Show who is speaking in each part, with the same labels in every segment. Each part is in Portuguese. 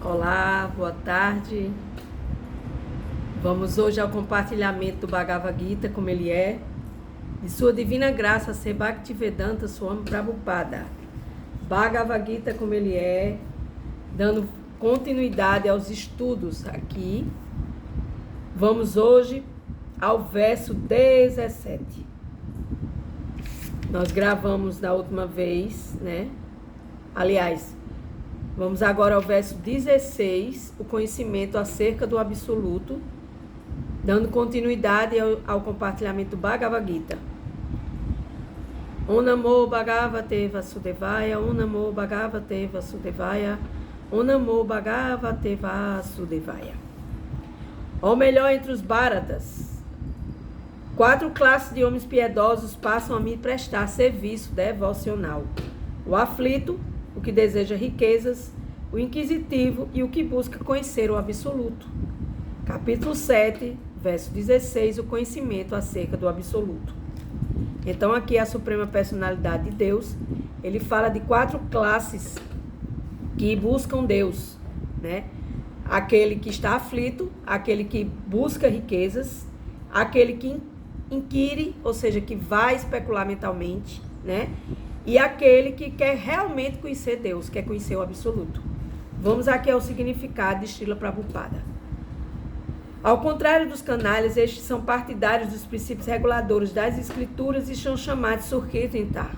Speaker 1: Olá, boa tarde. Vamos hoje ao compartilhamento do Bhagavad Gita, como ele é, de sua divina graça, Sri Bhaktivedanta Swami Prabhupada. Bhagavad Gita, como ele é, dando continuidade aos estudos aqui. Vamos hoje ao verso 17. Nós gravamos da última vez, né? Aliás, vamos agora ao verso 16, o conhecimento acerca do absoluto, dando continuidade ao compartilhamento do Bhagavad Gita. Om Namo Bhagavate Vasudevaya, Om Namo Bhagavate Vasudevaya, Om Namo Bhagavate Vasudevaya. Ou melhor, entre os Bharatas, 4 classes de homens piedosos passam a me prestar serviço devocional: o aflito, o que deseja riquezas, o inquisitivo e o que busca conhecer o absoluto. Capítulo 7, verso 16, o conhecimento acerca do absoluto. Então aqui a Suprema Personalidade de Deus, ele fala de 4 classes que buscam Deus, né? Aquele que está aflito, aquele que busca riquezas, aquele que inquire, ou seja, que vai especular mentalmente, né? E aquele que quer realmente conhecer Deus, quer conhecer o absoluto. Vamos aqui ao significado de Srila Prabhupada. Ao contrário dos canalhas, estes são partidários dos princípios reguladores das escrituras e são chamados Surkinita,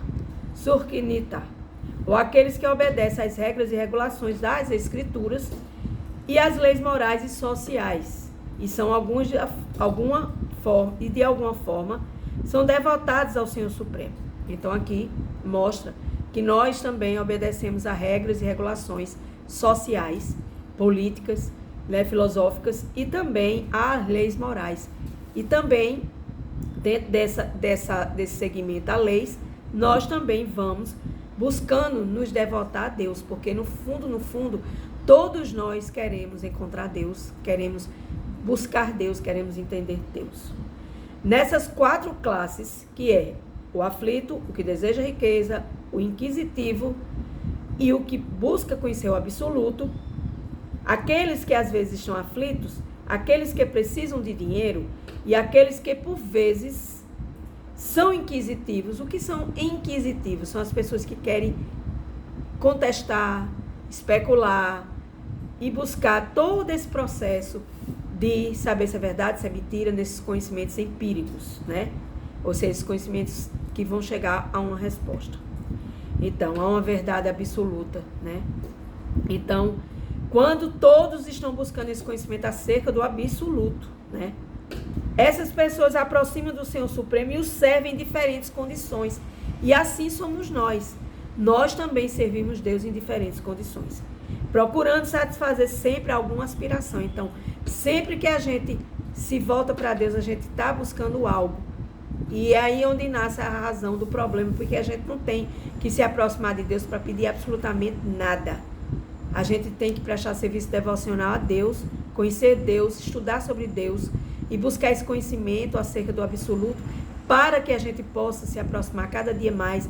Speaker 1: ou aqueles que obedecem às regras e regulações das escrituras e às leis morais e sociais, e são de alguma forma são devotados ao Senhor Supremo. Então aqui mostra que nós também obedecemos a regras e regulações sociais, políticas, né, filosóficas e também às leis morais. E também, dentro desse segmento a leis, nós também vamos buscando nos devotar a Deus, porque no fundo, todos nós queremos encontrar Deus, queremos buscar Deus, queremos entender Deus. Nessas 4 classes, que é o aflito, o que deseja riqueza, o inquisitivo e o que busca conhecer o absoluto, aqueles que às vezes estão aflitos, aqueles que precisam de dinheiro e aqueles que por vezes são inquisitivos. O que são inquisitivos? São as pessoas que querem contestar, especular e buscar todo esse processo de saber se é verdade, se é mentira, nesses conhecimentos empíricos, né? Ou seja, esses conhecimentos que vão chegar a uma resposta. Então, a uma verdade absoluta, né? Então, quando todos estão buscando esse conhecimento acerca do absoluto, né? Essas pessoas aproximam do Senhor Supremo e o servem em diferentes condições. E assim somos nós. Nós também servimos Deus em diferentes condições, procurando satisfazer sempre alguma aspiração. Então, sempre que a gente se volta para Deus, a gente está buscando algo. E é aí onde nasce a razão do problema, porque a gente não tem que se aproximar de Deus para pedir absolutamente nada. A gente tem que prestar serviço devocional a Deus, conhecer Deus, estudar sobre Deus e buscar esse conhecimento acerca do absoluto, para que a gente possa se aproximar cada dia mais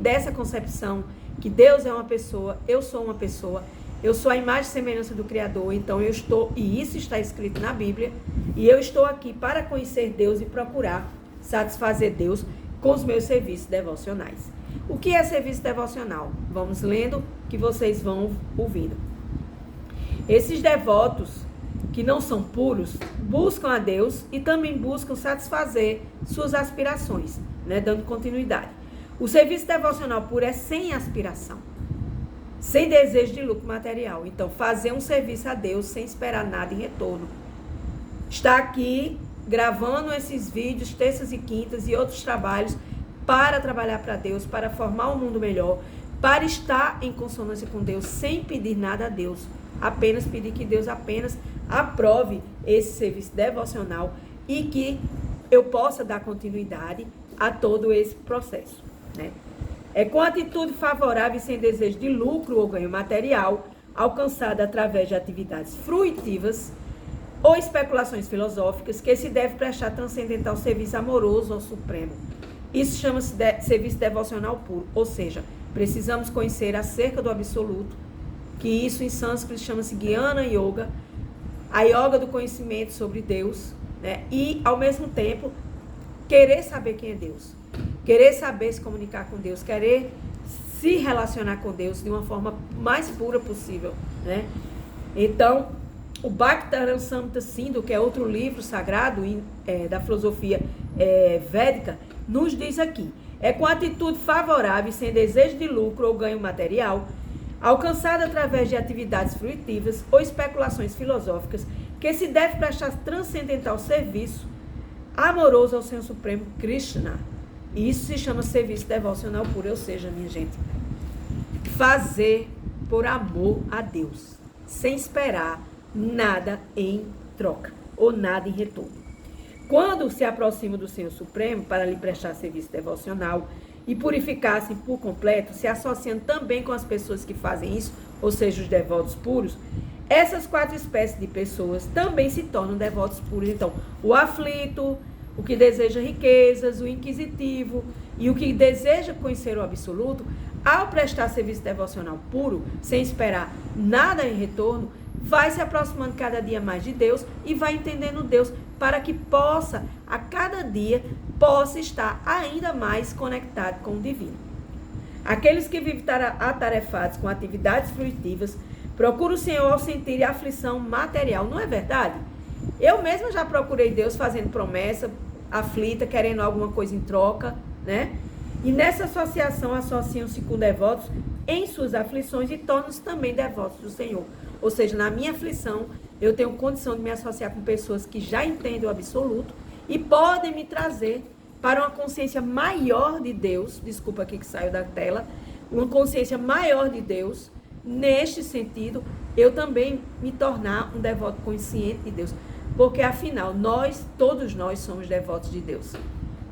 Speaker 1: dessa concepção que Deus é uma pessoa, eu sou uma pessoa, eu sou a imagem e semelhança do Criador. Então eu estou, e isso está escrito na Bíblia, e eu estou aqui para conhecer Deus e procurar satisfazer Deus com os meus serviços devocionais. O que é serviço devocional? Vamos lendo, que vocês vão ouvindo. Esses devotos que não são puros buscam a Deus e também buscam satisfazer suas aspirações, né? Dando continuidade. O serviço devocional puro é sem aspiração, sem desejo de lucro material. Então, fazer um serviço a Deus sem esperar nada em retorno. Está aqui gravando esses vídeos, terças e quintas e outros trabalhos para trabalhar para Deus, para formar um mundo melhor, para estar em consonância com Deus, sem pedir nada a Deus. Apenas pedir que Deus apenas aprove esse serviço devocional e que eu possa dar continuidade a todo esse processo, né? É com atitude favorável e sem desejo de lucro ou ganho material, alcançada através de atividades fruitivas ou especulações filosóficas, que se deve prestar transcendental serviço amoroso ao Supremo. Isso chama-se serviço devocional puro, ou seja, precisamos conhecer acerca do absoluto, que isso em sânscrito chama-se Jnana Yoga, a yoga do conhecimento sobre Deus, né? E, ao mesmo tempo, querer saber quem é Deus, querer saber se comunicar com Deus, querer se relacionar com Deus de uma forma mais pura possível, né? Então, o Bhakti-Rasamrita Sindhu, que é outro livro sagrado da filosofia védica, nos diz aqui: é com atitude favorável e sem desejo de lucro ou ganho material, alcançada através de atividades fruitivas ou especulações filosóficas, que se deve prestar transcendental serviço amoroso ao Senhor Supremo Krishna. E isso se chama serviço devocional puro, ou seja, minha gente, fazer por amor a Deus, sem esperar nada em troca ou nada em retorno. Quando se aproxima do Senhor Supremo para lhe prestar serviço devocional e purificar-se por completo, se associando também com as pessoas que fazem isso, ou seja, os devotos puros, essas 4 espécies de pessoas também se tornam devotos puros. Então, o aflito, o que deseja riquezas, o inquisitivo e o que deseja conhecer o absoluto, ao prestar serviço devocional puro, sem esperar nada em retorno, vai se aproximando cada dia mais de Deus e vai entendendo Deus para que possa, a cada dia, possa estar ainda mais conectado com o divino. Aqueles que vivem atarefados com atividades fruitivas procuram o Senhor ao sentir aflição material, não é verdade? Eu mesma já procurei Deus fazendo promessa, aflita, querendo alguma coisa em troca, né? E nessa associação associam-se com devotos em suas aflições e tornam-se também devotos do Senhor. Ou seja, na minha aflição, eu tenho condição de me associar com pessoas que já entendem o absoluto e podem me trazer para uma consciência maior de Deus. Desculpa aqui que saiu da tela. Uma consciência maior de Deus. Neste sentido, eu também me tornar um devoto consciente de Deus. Porque, afinal, todos nós somos devotos de Deus.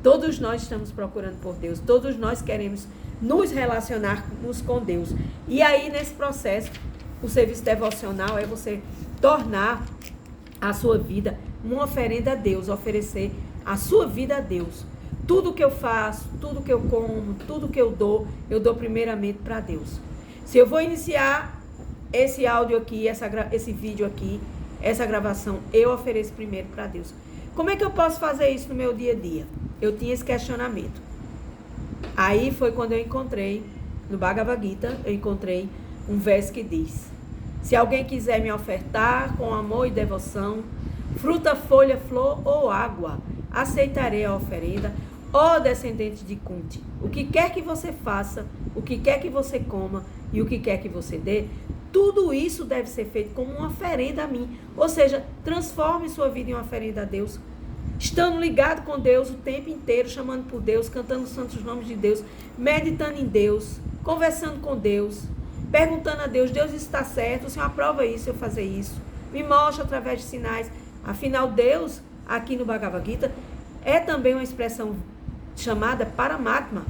Speaker 1: Todos nós estamos procurando por Deus. Todos nós queremos nos relacionarmos com Deus. E aí, nesse processo, o serviço devocional é você tornar a sua vida uma oferenda a Deus, oferecer a sua vida a Deus. Tudo que eu faço, tudo que eu como, tudo que eu dou primeiramente para Deus. Se eu vou iniciar esse áudio aqui, esse vídeo aqui, essa gravação, eu ofereço primeiro para Deus. Como é que eu posso fazer isso no meu dia a dia? Eu tinha esse questionamento. Aí foi quando eu encontrei, no Bhagavad Gita, eu encontrei um verso que diz: se alguém quiser me ofertar com amor e devoção, fruta, folha, flor ou água, aceitarei a oferenda, ó descendente de Kunti. O que quer que você faça, o que quer que você coma e o que quer que você dê, tudo isso deve ser feito como uma oferenda a mim. Ou seja, transforme sua vida em uma oferenda a Deus. Estando ligado com Deus o tempo inteiro, chamando por Deus, cantando os santos nomes de Deus, meditando em Deus, conversando com Deus, perguntando a Deus: Deus, isso está certo? O Senhor aprova isso, eu fazer isso? Me mostra através de sinais. Afinal, Deus, aqui no Bhagavad Gita, é também uma expressão chamada Paramatma,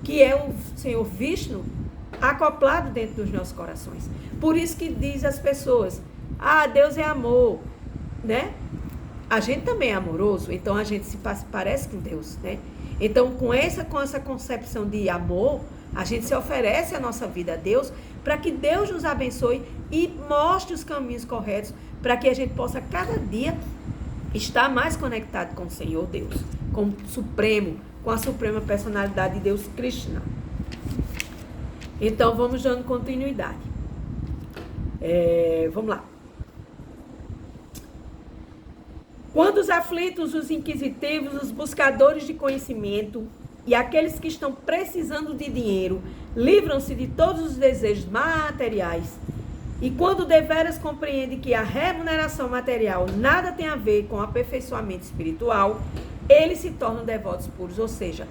Speaker 1: que é o Senhor Vishnu acoplado dentro dos nossos corações. Por isso que diz às pessoas: ah, Deus é amor, né? A gente também é amoroso, então a gente se parece com Deus, né? Então, com essa concepção de amor, a gente se oferece a nossa vida a Deus para que Deus nos abençoe e mostre os caminhos corretos para que a gente possa cada dia estar mais conectado com o Senhor Deus, com o Supremo, com a suprema personalidade de Deus, Krishna. Então, vamos dando continuidade. Vamos lá. Quando os aflitos, os inquisitivos, os buscadores de conhecimento e aqueles que estão precisando de dinheiro livram-se de todos os desejos materiais, e quando deveras compreende que a remuneração material nada tem a ver com o aperfeiçoamento espiritual, eles se tornam devotos puros, ou seja,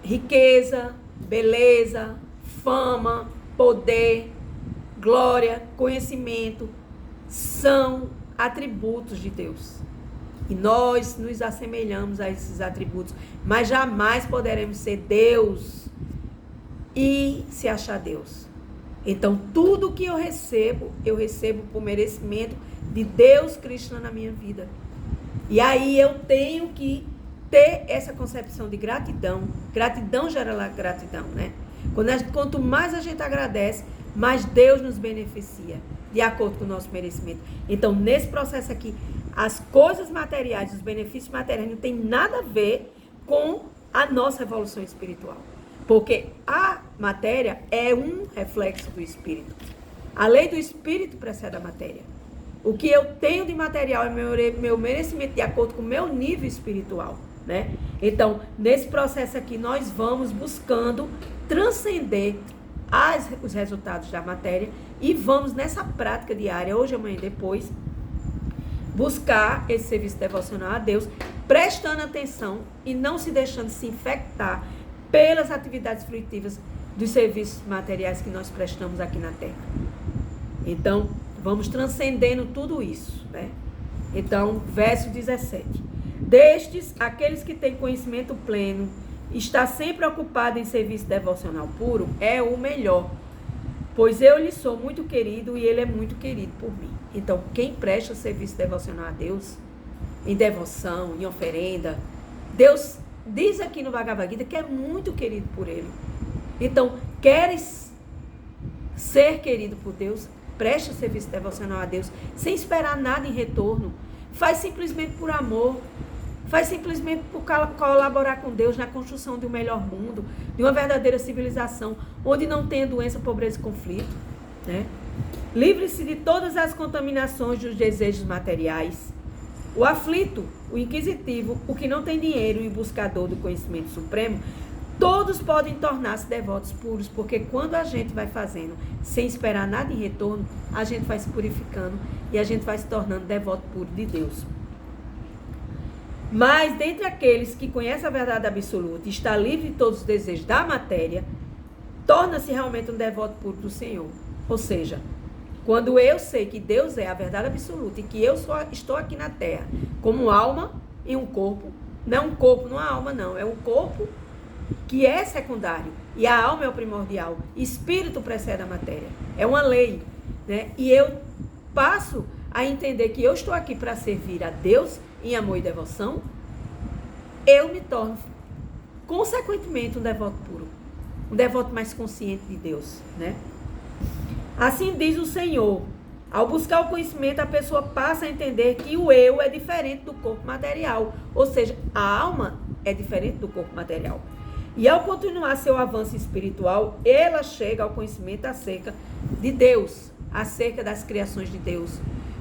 Speaker 1: riqueza, beleza, fama, poder, glória, conhecimento são atributos de Deus. E nós nos assemelhamos a esses atributos, mas jamais poderemos ser Deus e se achar Deus. Então, tudo que eu recebo por merecimento de Deus Krishna na minha vida. E aí eu tenho que ter essa concepção de gratidão. Gratidão gera gratidão, né? Quanto mais a gente agradece, mas Deus nos beneficia de acordo com o nosso merecimento. Então, nesse processo aqui, as coisas materiais, os benefícios materiais não tem nada a ver com a nossa evolução espiritual. Porque a matéria é um reflexo do espírito. A lei do espírito precede a matéria. O que eu tenho de material é meu merecimento de acordo com o meu nível espiritual, né? Então, nesse processo aqui, nós vamos buscando transcender os resultados da matéria e vamos nessa prática diária, hoje, amanhã e depois, buscar esse serviço devocional a Deus, prestando atenção e não se deixando se infectar pelas atividades fruitivas dos serviços materiais que nós prestamos aqui na Terra. Então, vamos transcendendo tudo isso, né? Então, verso 17. Destes, aqueles que têm conhecimento pleno, está sempre ocupado em serviço devocional puro, é o melhor. Pois eu lhe sou muito querido e ele é muito querido por mim. Então, quem presta serviço devocional a Deus, em devoção, em oferenda, Deus diz aqui no Bhagavad Gita que é muito querido por ele. Então, queres ser querido por Deus? Presta serviço devocional a Deus, sem esperar nada em retorno. Faz simplesmente por amor. Faz simplesmente por colaborar com Deus na construção de um melhor mundo, de uma verdadeira civilização, onde não tenha doença, pobreza e conflito, né? Livre-se de todas as contaminações dos desejos materiais. O aflito, o inquisitivo, o que não tem dinheiro e o buscador do conhecimento supremo, todos podem tornar-se devotos puros, porque quando a gente vai fazendo sem esperar nada em retorno, a gente vai se purificando e a gente vai se tornando devoto puro de Deus. Mas, dentre aqueles que conhecem a verdade absoluta e está livre de todos os desejos da matéria, torna-se realmente um devoto puro do Senhor. Ou seja, quando eu sei que Deus é a verdade absoluta e que eu estou aqui na Terra como alma e um corpo, não é um corpo, não é alma não, é um corpo que é secundário e a alma é o primordial, espírito precede a matéria, é uma lei, né? E eu passo a entender que eu estou aqui para servir a Deus em amor e devoção, eu me torno, consequentemente, um devoto puro. Um devoto mais consciente de Deus, né? Assim diz o Senhor. Ao buscar o conhecimento, a pessoa passa a entender que o eu é diferente do corpo material. Ou seja, a alma é diferente do corpo material. E ao continuar seu avanço espiritual, ela chega ao conhecimento acerca de Deus, acerca das criações de Deus.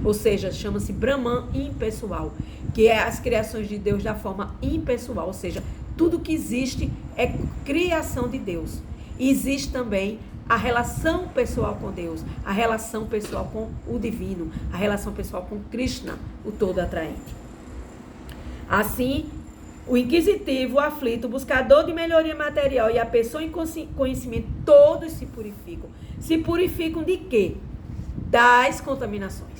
Speaker 1: Ou seja, chama-se Brahman impessoal, que é as criações de Deus da forma impessoal, ou seja, tudo que existe é criação de Deus. E existe também a relação pessoal com Deus, a relação pessoal com o divino, a relação pessoal com Krishna, o todo atraente. Assim, o inquisitivo, o aflito, o buscador de melhoria material e a pessoa em conhecimento, todos se purificam. Se purificam de quê? Das contaminações.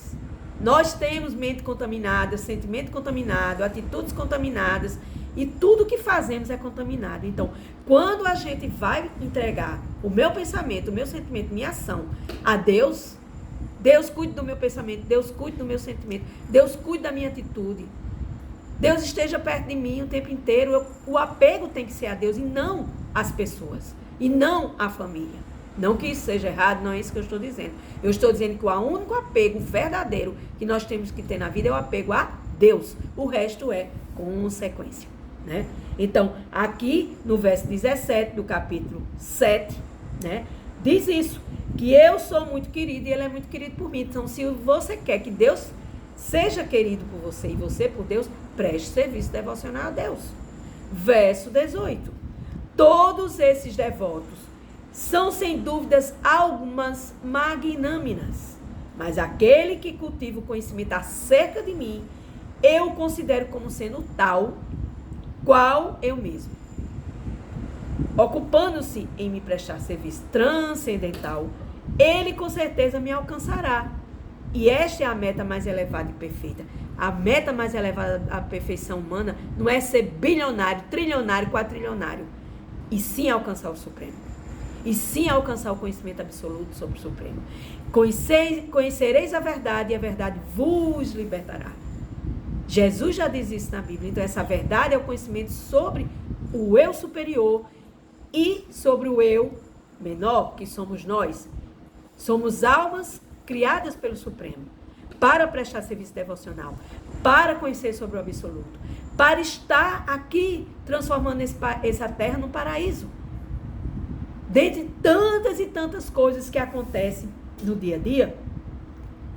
Speaker 1: Nós temos mente contaminada, sentimento contaminado, atitudes contaminadas e tudo que fazemos é contaminado. Então, quando a gente vai entregar o meu pensamento, o meu sentimento, minha ação a Deus, Deus cuide do meu pensamento, Deus cuide do meu sentimento, Deus cuide da minha atitude. Deus esteja perto de mim o tempo inteiro. O apego tem que ser a Deus e não às pessoas, e não à família. Não que isso seja errado, não é isso que eu estou dizendo. Eu estou dizendo que o único apego verdadeiro que nós temos que ter na vida é o apego a Deus. O resto é consequência, né? Então, aqui no verso 17 do capítulo 7, né, diz isso, que eu sou muito querido e ele é muito querido por mim. Então, se você quer que Deus seja querido por você e você por Deus, preste serviço devocional a Deus. Verso 18. Todos esses devotos são, sem dúvidas, almas magnânimas, mas aquele que cultiva o conhecimento acerca de mim, eu considero como sendo tal, qual eu mesmo. Ocupando-se em me prestar serviço transcendental, ele com certeza me alcançará. E esta é a meta mais elevada e perfeita. A meta mais elevada da perfeição humana não é ser bilionário, trilionário, quatrilionário, e sim alcançar o Supremo. E sim alcançar o conhecimento absoluto sobre o Supremo. Conhecereis a verdade e a verdade vos libertará. Jesus já diz isso na Bíblia. Então essa verdade é o conhecimento sobre o eu superior e sobre o eu menor, que somos nós. Somos almas criadas pelo Supremo para prestar serviço devocional, para conhecer sobre o absoluto, para estar aqui transformando essa terra num paraíso. Dentre tantas e tantas coisas que acontecem no dia a dia,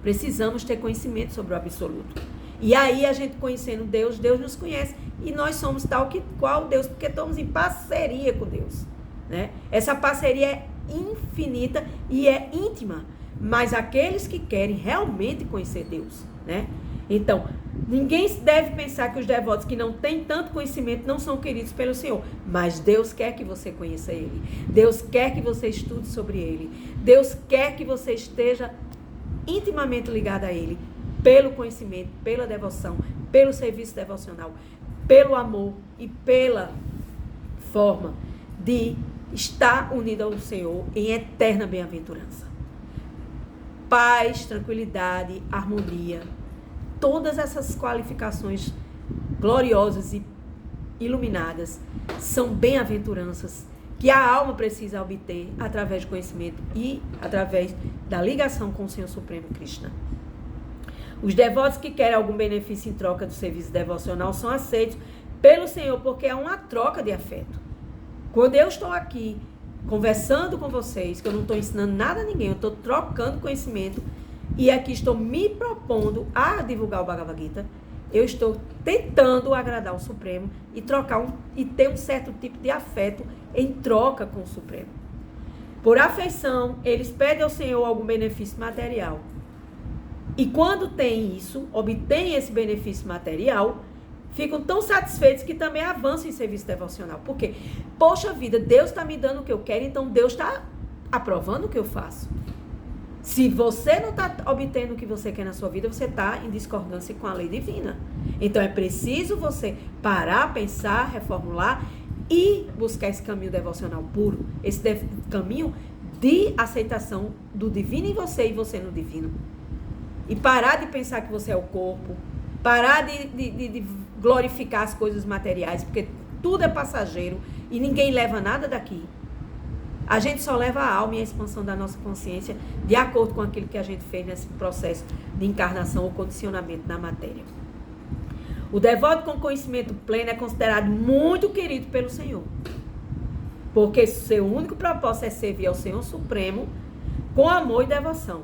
Speaker 1: precisamos ter conhecimento sobre o absoluto. E aí a gente conhecendo Deus, Deus nos conhece e nós somos tal qual Deus, porque estamos em parceria com Deus, né? Essa parceria é infinita e é íntima, mas aqueles que querem realmente conhecer Deus, né? Então, ninguém deve pensar que os devotos que não têm tanto conhecimento não são queridos pelo Senhor, mas Deus quer que você conheça Ele, Deus quer que você estude sobre Ele, Deus quer que você esteja intimamente ligado a Ele, pelo conhecimento, pela devoção, pelo serviço devocional, pelo amor e pela forma de estar unido ao Senhor em eterna bem-aventurança. Paz, tranquilidade, harmonia, todas essas qualificações gloriosas e iluminadas são bem-aventuranças que a alma precisa obter através do conhecimento e através da ligação com o Senhor Supremo Krishna. Os devotos que querem algum benefício em troca do serviço devocional são aceitos pelo Senhor, porque é uma troca de afeto. Quando eu estou aqui conversando com vocês, que eu não estou ensinando nada a ninguém, eu estou trocando conhecimento e aqui estou me propondo a divulgar o Bhagavad Gita, eu estou tentando agradar o Supremo e e ter um certo tipo de afeto em troca com o Supremo. Por afeição, eles pedem ao Senhor algum benefício material. E quando tem isso, obtêm esse benefício material, ficam tão satisfeitos que também avançam em serviço devocional. Por quê? Poxa vida, Deus está me dando o que eu quero, então Deus está aprovando o que eu faço. Se você não está obtendo o que você quer na sua vida, você está em discordância com a lei divina. Então é preciso você parar, pensar, reformular e buscar esse caminho devocional puro, esse caminho de aceitação do divino em você e você no divino. E parar de pensar que você é o corpo, parar de glorificar as coisas materiais, porque tudo é passageiro e ninguém leva nada daqui. A gente só leva a alma e a expansão da nossa consciência de acordo com aquilo que a gente fez nesse processo de encarnação ou condicionamento na matéria. O devoto com conhecimento pleno é considerado muito querido pelo Senhor, porque seu único propósito é servir ao Senhor Supremo com amor e devoção.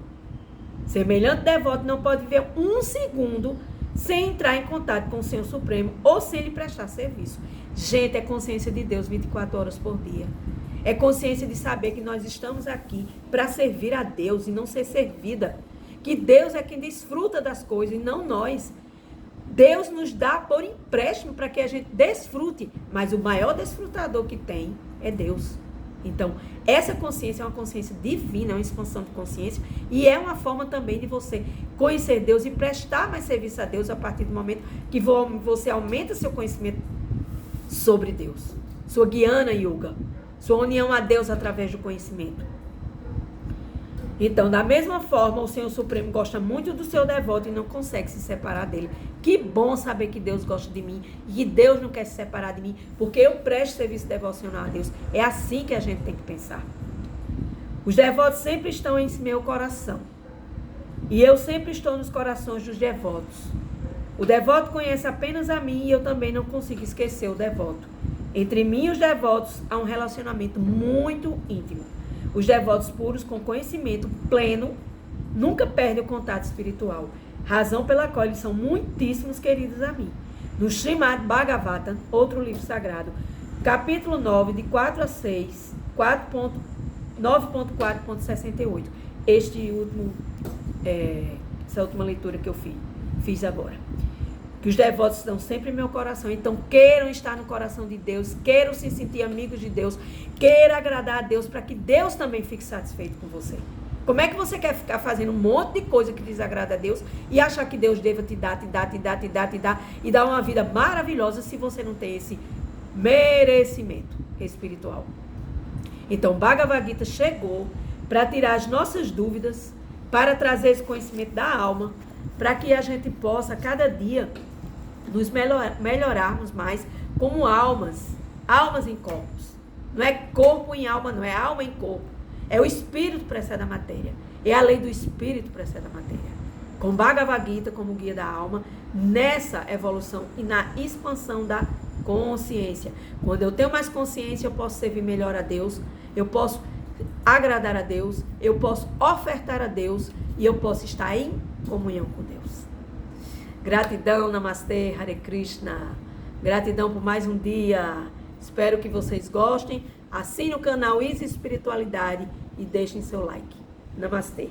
Speaker 1: Semelhante devoto não pode viver um segundo sem entrar em contato com o Senhor Supremo ou sem lhe prestar serviço. Gente, é consciência de Deus 24 horas por dia. É consciência de saber que nós estamos aqui para servir a Deus e não ser servida. Que Deus é quem desfruta das coisas e não nós. Deus nos dá por empréstimo para que a gente desfrute, mas o maior desfrutador que tem é Deus. Então, essa consciência é uma consciência divina, é uma expansão de consciência e é uma forma também de você conhecer Deus e prestar mais serviço a Deus a partir do momento que você aumenta seu conhecimento sobre Deus. Sua Jnana Yoga, sua união a Deus através do conhecimento. Então, da mesma forma, o Senhor Supremo gosta muito do seu devoto e não consegue se separar dele. Que bom saber que Deus gosta de mim e que Deus não quer se separar de mim, porque eu presto serviço devocional a Deus. É assim que a gente tem que pensar. Os devotos sempre estão em meu coração. E eu sempre estou nos corações dos devotos. O devoto conhece apenas a mim e eu também não consigo esquecer o devoto. Entre mim e os devotos há um relacionamento muito íntimo. Os devotos puros com conhecimento pleno nunca perdem o contato espiritual, razão pela qual eles são muitíssimos queridos a mim. No Srimad Bhagavatam, outro livro sagrado, capítulo 9, de 4 a 6, 9.4.68. Essa última leitura que eu fiz agora. Que os devotos estão sempre em meu coração. Então, queiram estar no coração de Deus, queiram se sentir amigos de Deus, queiram agradar a Deus para que Deus também fique satisfeito com você. Como é que você quer ficar fazendo um monte de coisa que desagrada a Deus e achar que Deus deva te dar e dar uma vida maravilhosa se você não tem esse merecimento espiritual? Então, Bhagavad Gita chegou para tirar as nossas dúvidas, para trazer esse conhecimento da alma, para que a gente possa, cada dia, nos melhorarmos mais como almas em corpos. Não é corpo em alma, não é alma em corpo. É o espírito que precede a matéria. É a lei do espírito que precede a matéria. Com Bhagavad Gita como guia da alma, nessa evolução e na expansão da consciência. Quando eu tenho mais consciência, eu posso servir melhor a Deus, eu posso agradar a Deus, eu posso ofertar a Deus e eu posso estar em comunhão com Deus. Gratidão, Namastê, Hare Krishna. Gratidão por mais um dia. Espero que vocês gostem. Assine o canal Easy Espiritualidade e deixem seu like. Namastê.